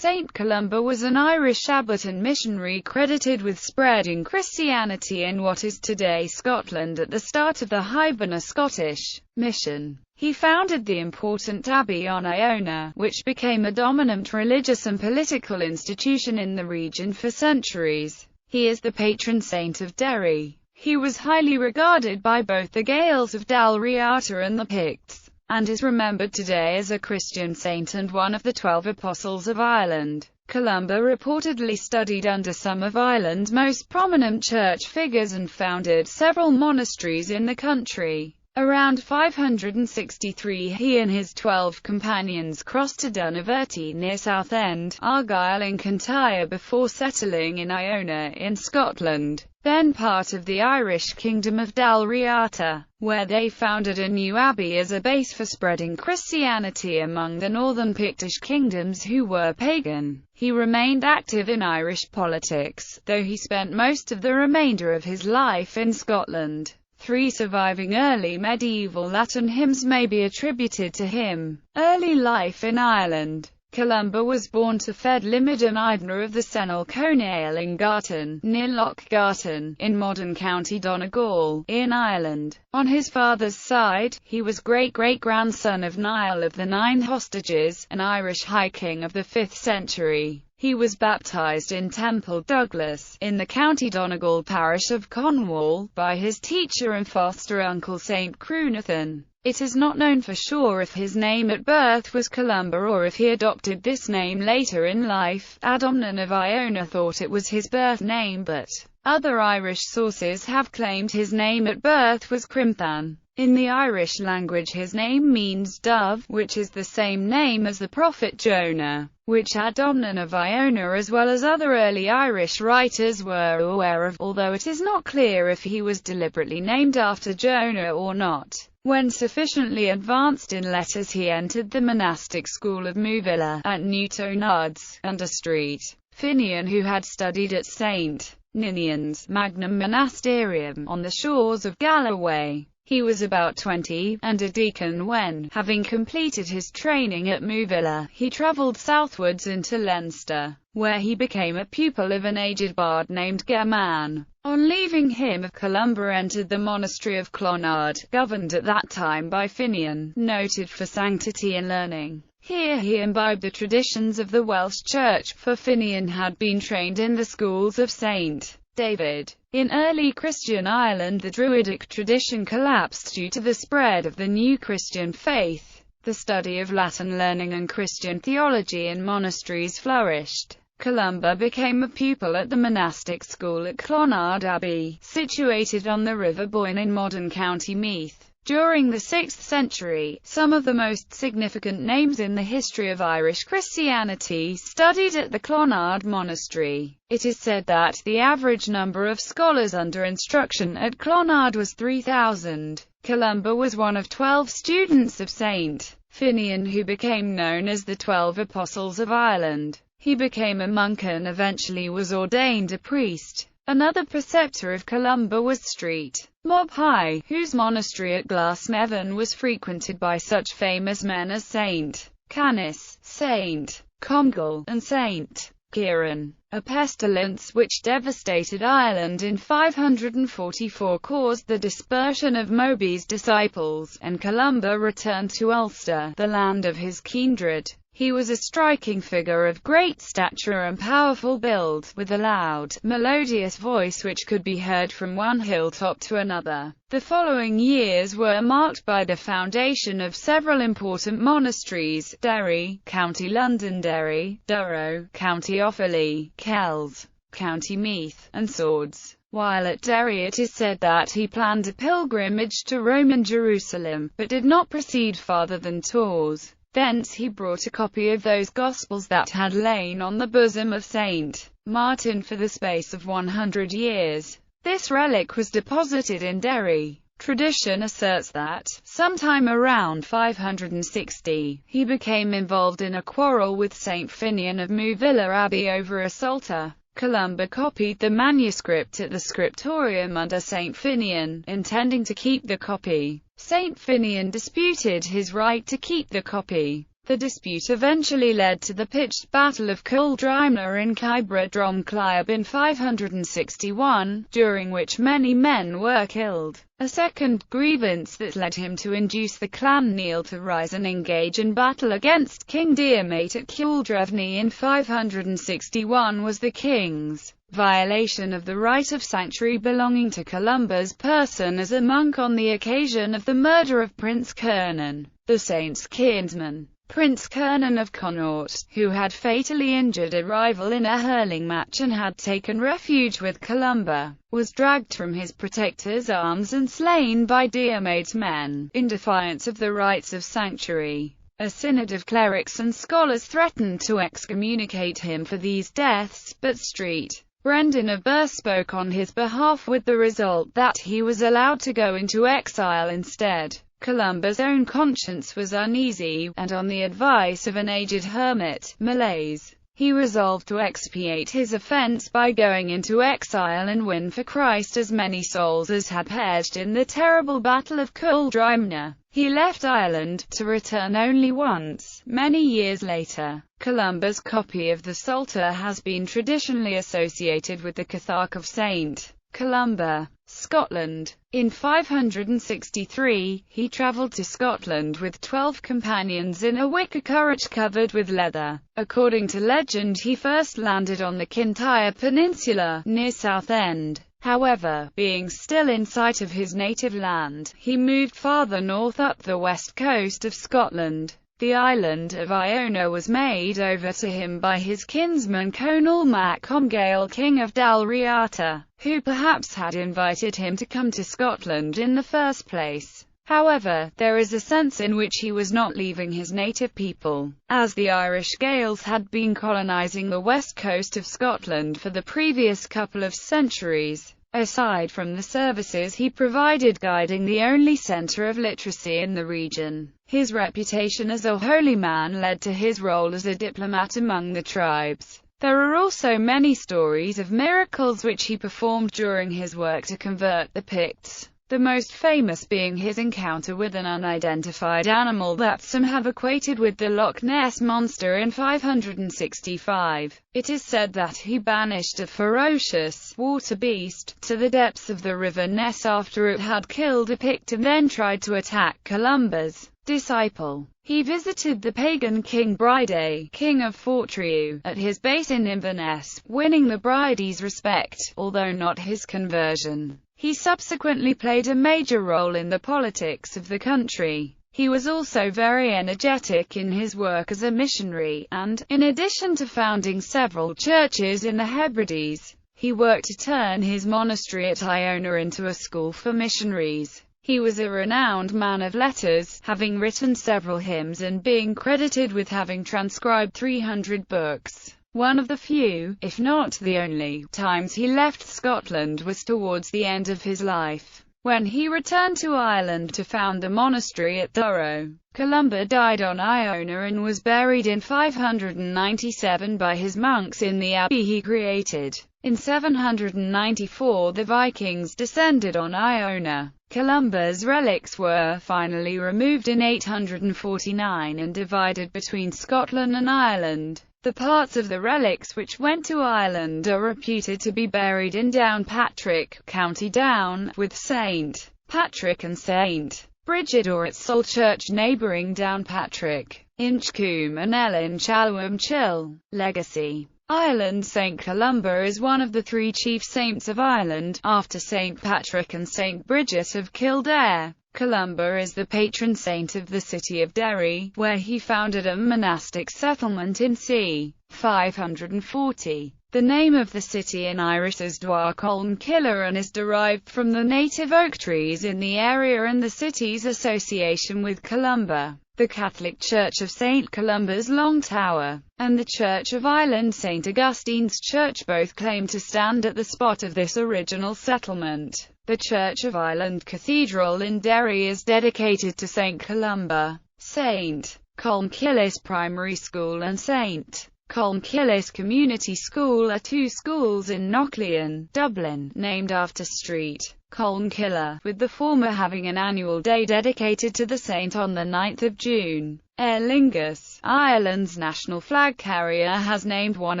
Saint Columba was an Irish abbot and missionary credited with spreading Christianity in what is today Scotland at the start of the Hiberno Scottish mission. He founded the important abbey on Iona, which became a dominant religious and political institution in the region for centuries. He is the patron saint of Derry. He was highly regarded by both the Gaels of Dalriata and the Picts, and is remembered today as a Christian saint and one of the 12 Apostles of Ireland. Columba reportedly studied under some of Ireland's most prominent church figures and founded several monasteries in the country. Around 563 he and his 12 companions crossed to Dunaverty near Southend, Argyll in Kintyre before settling in Iona in Scotland, then part of the Irish Kingdom of Dalriata, where they founded a new abbey as a base for spreading Christianity among the northern Pictish kingdoms who were pagan. He remained active in Irish politics, though he spent most of the remainder of his life in Scotland. 3 surviving early medieval Latin hymns may be attributed to him. Early life in Ireland. Columba was born to Fedlimid and Idna of the Senil Conail in Gartan, near Loch Gartan, in modern County Donegal, in Ireland. On his father's side, he was great-great-grandson of Niall of the Nine Hostages, an Irish high king of the 5th century. He was baptized in Temple Douglas, in the County Donegal parish of Cornwall, by his teacher and foster uncle St. Crunathan. It is not known for sure if his name at birth was Columba or if he adopted this name later in life. Adomnan of Iona thought it was his birth name, but other Irish sources have claimed his name at birth was Crimthan. In the Irish language his name means dove, which is the same name as the prophet Jonah, which Adomnan of Iona as well as other early Irish writers were aware of, although it is not clear if he was deliberately named after Jonah or not. When sufficiently advanced in letters he entered the monastic school of Mouvilla, at Newtownards, under Street. Finian, who had studied at St. Ninian's Magnum Monasterium, on the shores of Galloway. He was about 20, and a deacon when, having completed his training at Mouvilla, he travelled southwards into Leinster, where he became a pupil of an aged bard named German. On leaving him, Columba entered the monastery of Clonard, governed at that time by Finian, noted for sanctity and learning. Here he imbibed the traditions of the Welsh Church, for Finian had been trained in the schools of St. David. In early Christian Ireland the Druidic tradition collapsed due to the spread of the new Christian faith. The study of Latin learning and Christian theology in monasteries flourished. Columba became a pupil at the monastic school at Clonard Abbey, situated on the River Boyne in modern County Meath. During the 6th century, some of the most significant names in the history of Irish Christianity studied at the Clonard Monastery. It is said that the average number of scholars under instruction at Clonard was 3,000. Columba was one of 12 students of St. Finian who became known as the 12 Apostles of Ireland. He became a monk and eventually was ordained a priest. Another preceptor of Columba was St. Mobhai, whose monastery at Glasnevin was frequented by such famous men as St. Canis, St. Comgall, and St. Kieran. A pestilence which devastated Ireland in 544 caused the dispersion of Moby's disciples, and Columba returned to Ulster, the land of his kindred. He was a striking figure of great stature and powerful build, with a loud, melodious voice which could be heard from one hilltop to another. The following years were marked by the foundation of several important monasteries: Derry, County Londonderry, Durrow, County Offaly, Kells, County Meath, and Swords. While at Derry it is said that he planned a pilgrimage to Rome and Jerusalem, but did not proceed farther than Tours. Thence he brought a copy of those Gospels that had lain on the bosom of St. Martin for the space of 100 years. This relic was deposited in Derry. Tradition asserts that, sometime around 560, he became involved in a quarrel with St. Finian of Mouvilla Abbey over a psalter. Columba copied the manuscript at the scriptorium under St. Finian, intending to keep the copy. St. Finian disputed his right to keep the copy. The dispute eventually led to the pitched Battle of Culdrymna in Cibra Dromcliab in 561, during which many men were killed. A second grievance that led him to induce the clan Neil to rise and engage in battle against King Diarmait at Culdrevny in 561 was the king's violation of the right of sanctuary belonging to Columba's person as a monk on the occasion of the murder of Prince Cernan, the saint's kinsman. Prince Cernan of Connaught, who had fatally injured a rival in a hurling match and had taken refuge with Columba, was dragged from his protector's arms and slain by Diarmait's men, in defiance of the rights of sanctuary. A synod of clerics and scholars threatened to excommunicate him for these deaths, but St. Brendan of Birr spoke on his behalf, with the result that he was allowed to go into exile instead. Columba's own conscience was uneasy, and on the advice of an aged hermit, Malaise, he resolved to expiate his offence by going into exile and win for Christ as many souls as had perished in the terrible Battle of Culdrymna. He left Ireland, to return only once, many years later. Columba's copy of the Psalter has been traditionally associated with the Catharque of St. Columba, Scotland. In 563, he travelled to Scotland with 12 companions in a wicker carriage covered with leather. According to legend, he first landed on the Kintyre Peninsula, near Southend. However, being still in sight of his native land, he moved farther north up the west coast of Scotland. The island of Iona was made over to him by his kinsman Conall mac Comgaill, king of Dalriata, who perhaps had invited him to come to Scotland in the first place. However, there is a sense in which he was not leaving his native people, as the Irish Gaels had been colonising the west coast of Scotland for the previous couple of centuries. Aside from the services he provided guiding the only centre of literacy in the region, his reputation as a holy man led to his role as a diplomat among the tribes. There are also many stories of miracles which he performed during his work to convert the Picts, the most famous being his encounter with an unidentified animal that some have equated with the Loch Ness Monster in 565. It is said that he banished a ferocious water beast to the depths of the River Ness after it had killed a Pict and then tried to attack Columba's disciple. He visited the pagan King Bride, king of Fortriu, at his base in Inverness, winning the Bride's respect, although not his conversion. He subsequently played a major role in the politics of the country. He was also very energetic in his work as a missionary, and, in addition to founding several churches in the Hebrides, he worked to turn his monastery at Iona into a school for missionaries. He was a renowned man of letters, having written several hymns and being credited with having transcribed 300 books. One of the few, if not the only, times he left Scotland was towards the end of his life, when he returned to Ireland to found the monastery at Durrow. Columba died on Iona and was buried in 597 by his monks in the abbey he created. In 794 the Vikings descended on Iona. Columba's relics were finally removed in 849 and divided between Scotland and Ireland. The parts of the relics which went to Ireland are reputed to be buried in Downpatrick, County Down, with St. Patrick and St. Bridget, or at Sol Church neighbouring Downpatrick. Inchcoombe and Ellin Chalwam Chill. Legacy. Ireland. St. Columba is one of the three chief saints of Ireland, after St. Patrick and St. Bridget of Kildare. Columba is the patron saint of the city of Derry, where he founded a monastic settlement in c. 540. The name of the city in Irish is Dwar Colm Killer and is derived from the native oak trees in the area and the city's association with Columba. The Catholic Church of St. Columba's Long Tower, and the Church of Ireland St. Augustine's Church both claim to stand at the spot of this original settlement. The Church of Ireland Cathedral in Derry is dedicated to St. Columba. St. Colmcillis Primary School and St. Colmcillis Community School are two schools in Knocklyon, Dublin, named after Street Colmcille, with the former having an annual day dedicated to the saint on the 9th of June. Aer Lingus, Ireland's national flag carrier, has named one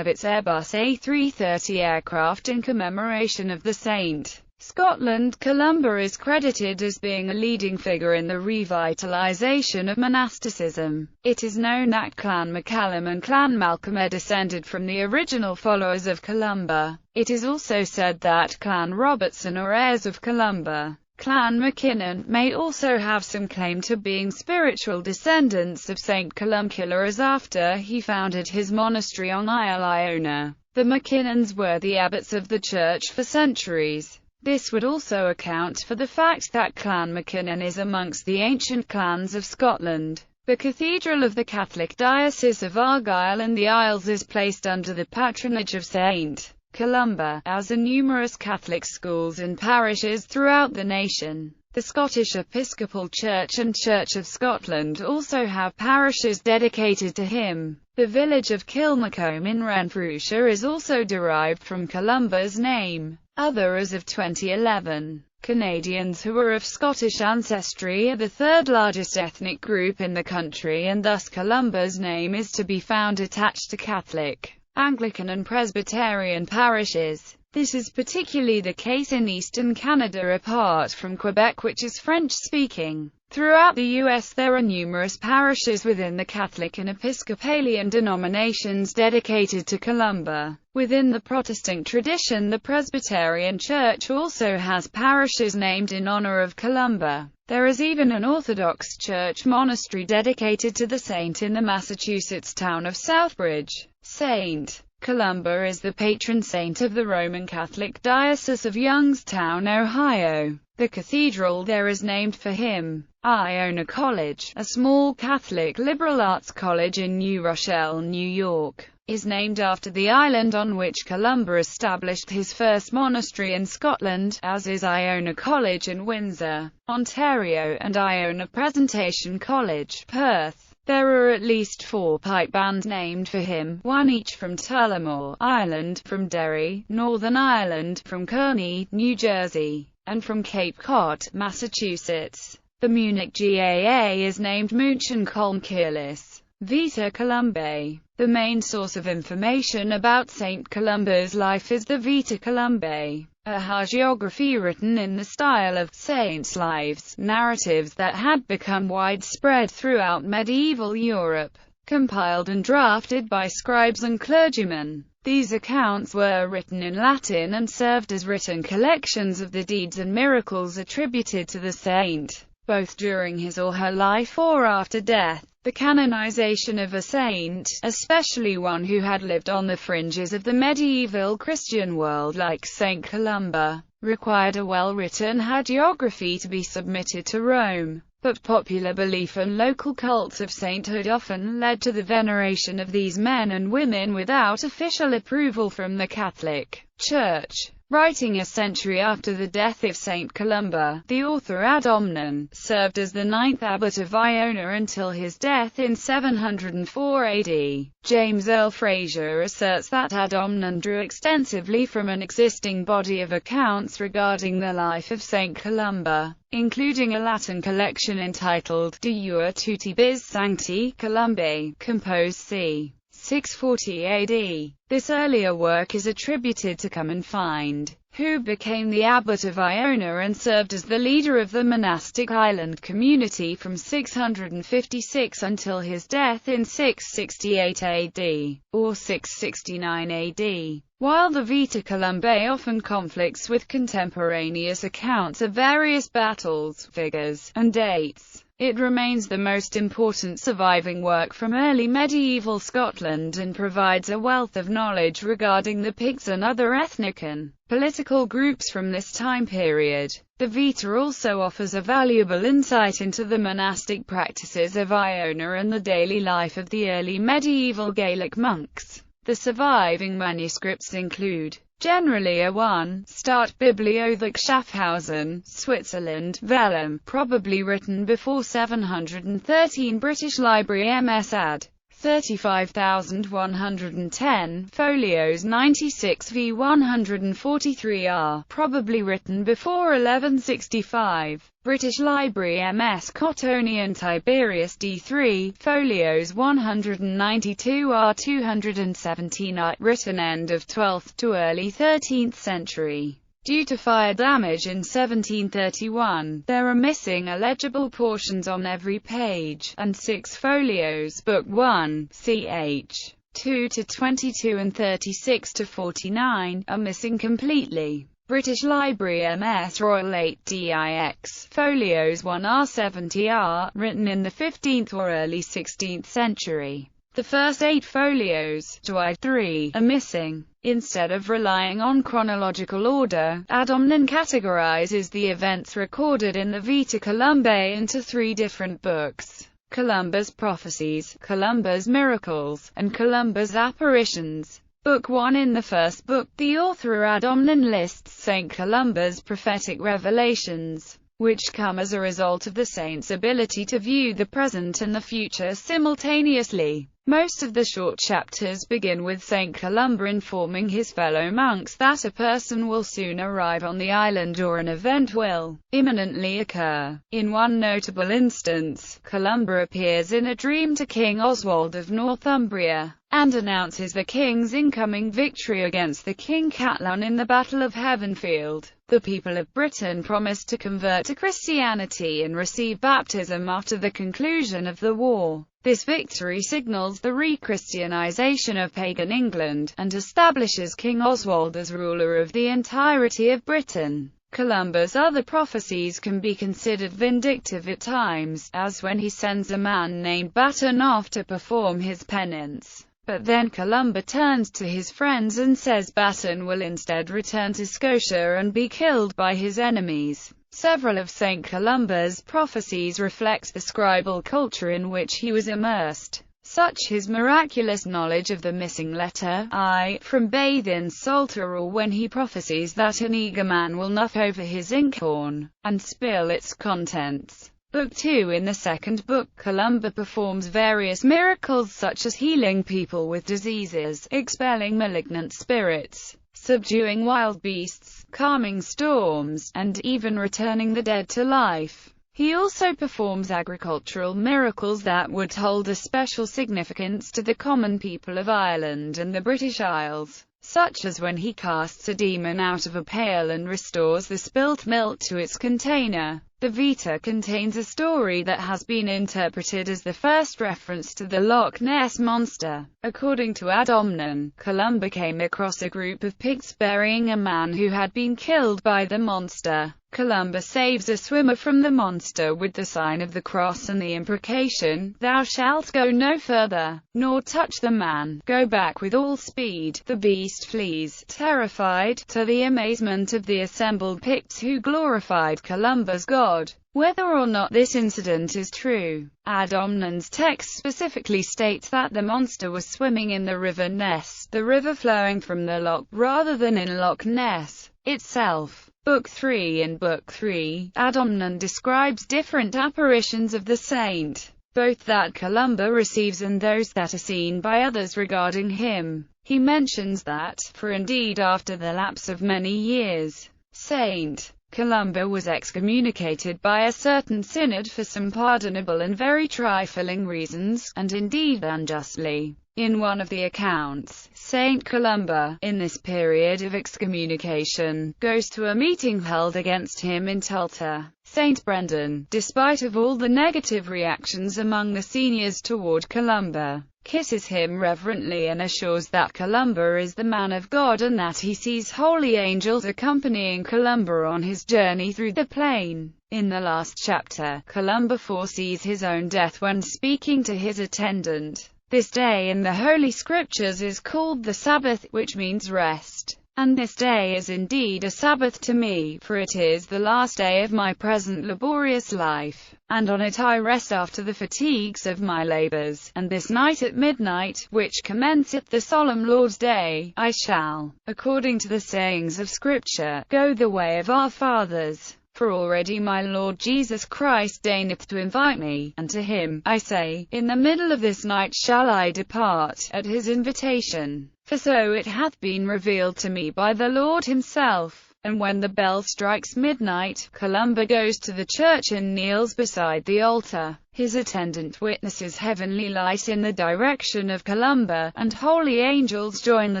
of its Airbus A330 aircraft in commemoration of the saint. Scotland. Columba is credited as being a leading figure in the revitalisation of monasticism. It is known that Clan MacCallum and Clan Malcolm are descended from the original followers of Columba. It is also said that Clan Robertson are heirs of Columba. Clan MacKinnon may also have some claim to being spiritual descendants of St Columcille, as after he founded his monastery on Isle Iona, the MacKinnons were the abbots of the church for centuries. This would also account for the fact that Clan MacKinnon is amongst the ancient clans of Scotland. The Cathedral of the Catholic Diocese of Argyll in the Isles is placed under the patronage of St. Columba, as are numerous Catholic schools in parishes throughout the nation. The Scottish Episcopal Church and Church of Scotland also have parishes dedicated to him. The village of Kilmacombe in Renfrewshire is also derived from Columba's name. Other as of 2011. Canadians who are of Scottish ancestry are the third largest ethnic group in the country, and thus Columba's name is to be found attached to Catholic, Anglican and Presbyterian parishes. This is particularly the case in eastern Canada apart from Quebec, which is French-speaking. Throughout the U.S. there are numerous parishes within the Catholic and Episcopalian denominations dedicated to Columba. Within the Protestant tradition, the Presbyterian Church also has parishes named in honor of Columba. There is even an Orthodox Church monastery dedicated to the saint in the Massachusetts town of Southbridge. St. Columba is the patron saint of the Roman Catholic Diocese of Youngstown, Ohio. The cathedral there is named for him. Iona College, a small Catholic liberal arts college in New Rochelle, New York, is named after the island on which Columba established his first monastery in Scotland, as is Iona College in Windsor, Ontario, and Iona Presentation College, Perth. There are at least 4 pipe bands named for him, one each from Tullamore, Ireland, from Derry, Northern Ireland, from Kearney, New Jersey, and from Cape Cod, Massachusetts. The Munich GAA is named München Colmcillis Vita Columbae. The main source of information about St. Columba's life is the Vita Columbae, a hagiography written in the style of saints' lives, narratives that had become widespread throughout medieval Europe, compiled and drafted by scribes and clergymen. These accounts were written in Latin and served as written collections of the deeds and miracles attributed to the saint, both during his or her life or after death. The canonization of a saint, especially one who had lived on the fringes of the medieval Christian world like St. Columba, required a well-written hagiography to be submitted to Rome. But popular belief and local cults of sainthood often led to the veneration of these men and women without official approval from the Catholic Church. Writing a century after the death of St. Columba, the author Adomnan served as the 9th abbot of Iona until his death in 704 AD. James Earl Fraser asserts that Adomnan drew extensively from an existing body of accounts regarding the life of St. Columba, including a Latin collection entitled De Jure Tutti Bis Sancti Columbae, composed c. 640 AD. This earlier work is attributed to Comonfind, who became the abbot of Iona and served as the leader of the monastic island community from 656 until his death in 668 AD, or 669 AD. While the Vita Columbae often conflicts with contemporaneous accounts of various battles, figures, and dates, it remains the most important surviving work from early medieval Scotland and provides a wealth of knowledge regarding the Picts and other ethnic and political groups from this time period. The Vita also offers a valuable insight into the monastic practices of Iona and the daily life of the early medieval Gaelic monks. The surviving manuscripts include generally a 1. Start Bibliothek Schaffhausen, Switzerland, Vellum, probably written before 713 British Library MS Ad. 35,110, folios 96 v 143 are probably written before 1165. British Library MS Cottonian Tiberius D3, folios 192 r 217 are written end of 12th to early 13th century. Due to fire damage in 1731, there are missing illegible portions on every page, and 6 folios, Book 1, ch. 2 to 22 and 36 to 49, are missing completely. British Library MS Royal 8 Dix, folios 1r 70r, written in the 15th or early 16th century. The first 8 folios, Dwi 3, are missing. Instead of relying on chronological order, Adomnan categorizes the events recorded in the Vita Columbae into 3 different books: Columba's Prophecies, Columba's Miracles, and Columba's Apparitions. Book 1. In the first book, the author Adomnan lists Saint Columba's prophetic revelations, which come as a result of the saint's ability to view the present and the future simultaneously. Most of the short chapters begin with Saint Columba informing his fellow monks that a person will soon arrive on the island or an event will imminently occur. In one notable instance, Columba appears in a dream to King Oswald of Northumbria, and announces the king's incoming victory against the King Catelan in the Battle of Heavenfield. The people of Britain promised to convert to Christianity and receive baptism after the conclusion of the war. This victory signals the re-Christianization of pagan England, and establishes King Oswald as ruler of the entirety of Britain. Columba's other prophecies can be considered vindictive at times, as when he sends a man named Batten off to perform his penance. But then Columba turns to his friends and says Batten will instead return to Scotia and be killed by his enemies. Several of St. Columba's prophecies reflect the scribal culture in which he was immersed, such his miraculous knowledge of the missing letter I from Baithin's Psalter, or when he prophesies that an eager man will knock over his inkhorn and spill its contents. Book 2. In the second book, Columba performs various miracles such as healing people with diseases, expelling malignant spirits, subduing wild beasts, calming storms, and even returning the dead to life. He also performs agricultural miracles that would hold a special significance to the common people of Ireland and the British Isles, such as when he casts a demon out of a pail and restores the spilt milk to its container. The Vita contains a story that has been interpreted as the first reference to the Loch Ness Monster. According to Adomnan, Columba came across a group of pigs burying a man who had been killed by the monster. Columba saves a swimmer from the monster with the sign of the cross and the imprecation, "Thou shalt go no further, nor touch the man. Go back with all speed." The beast flees, terrified, to the amazement of the assembled Picts, who glorified Columba's god. Whether or not this incident is true, Adomnan's text specifically states that the monster was swimming in the River Ness, the river flowing from the loch, rather than in Loch Ness itself. Book 3. In Book 3, Adomnan describes different apparitions of the saint, both that Columba receives and those that are seen by others regarding him. He mentions that, for indeed after the lapse of many years, Saint Columba was excommunicated by a certain synod for some pardonable and very trifling reasons, and indeed unjustly. In one of the accounts, Saint Columba, in this period of excommunication, goes to a meeting held against him in Tulta. Saint Brendan, despite of all the negative reactions among the seniors toward Columba, kisses him reverently and assures that Columba is the man of God and that he sees holy angels accompanying Columba on his journey through the plain. In the last chapter, Columba foresees his own death when speaking to his attendant. This day in the Holy Scriptures is called the Sabbath, which means rest. And this day is indeed a Sabbath to me, for it is the last day of my present laborious life, and on it I rest after the fatigues of my labors. And this night at midnight, which commenceth the solemn Lord's day, I shall, according to the sayings of Scripture, go the way of our fathers. For already my Lord Jesus Christ deigneth to invite me, and to him, I say, in the middle of this night shall I depart, at his invitation. For so it hath been revealed to me by the Lord himself. And when the bell strikes midnight, Columba goes to the church and kneels beside the altar. His attendant witnesses heavenly light in the direction of Columba, and holy angels join the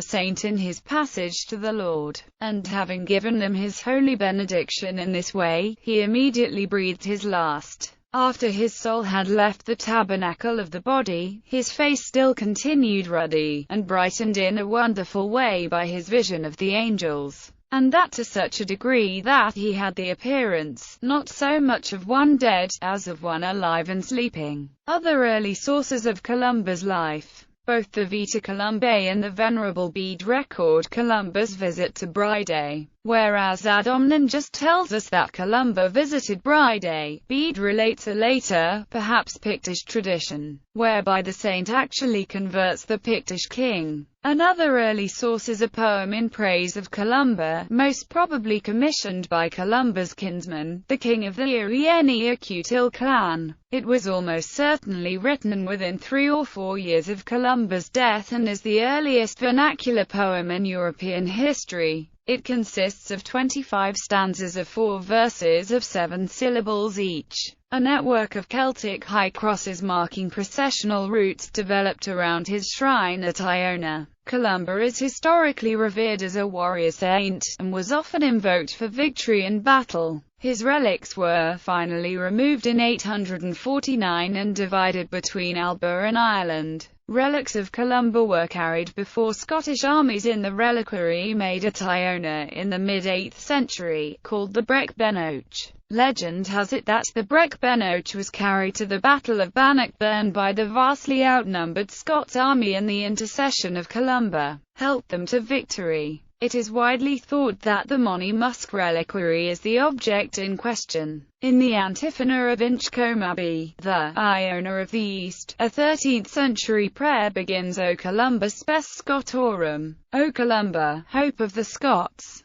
saint in his passage to the Lord. And having given them his holy benediction in this way, he immediately breathed his last. After his soul had left the tabernacle of the body, his face still continued ruddy, and brightened in a wonderful way by his vision of the angels, and that to such a degree that he had the appearance, not so much of one dead, as of one alive and sleeping. Other early sources of Columba's life. Both the Vita Columbae and the Venerable Bede record Columba's visit to Bride, whereas Adomnan just tells us that Columba visited Bride. Bede relates a later, perhaps Pictish tradition, whereby the saint actually converts the Pictish king. Another early source is a poem in praise of Columba, most probably commissioned by Columba's kinsman, the king of the Erroneously clan. It was almost certainly written within 3 or 4 years of Columba's death and is the earliest vernacular poem in European history. It consists of 25 stanzas of 4 verses of 7 syllables each. A network of Celtic high crosses marking processional routes developed around his shrine at Iona. Columba is historically revered as a warrior saint, and was often invoked for victory in battle. His relics were finally removed in 849 and divided between Alba and Ireland. Relics of Columba were carried before Scottish armies in the reliquary made at Iona in the mid-8th century, called the Brec Benoch. Legend has it that the Brec Benoch was carried to the Battle of Bannockburn by the vastly outnumbered Scots army, and the intercession of Columba helped them to victory. It is widely thought that the Monymusk reliquary is the object in question. In the antiphona of Inchcomaby, the Iona of the East, a 13th-century prayer begins, O Columba spes Scotorum, O Columba, hope of the Scots.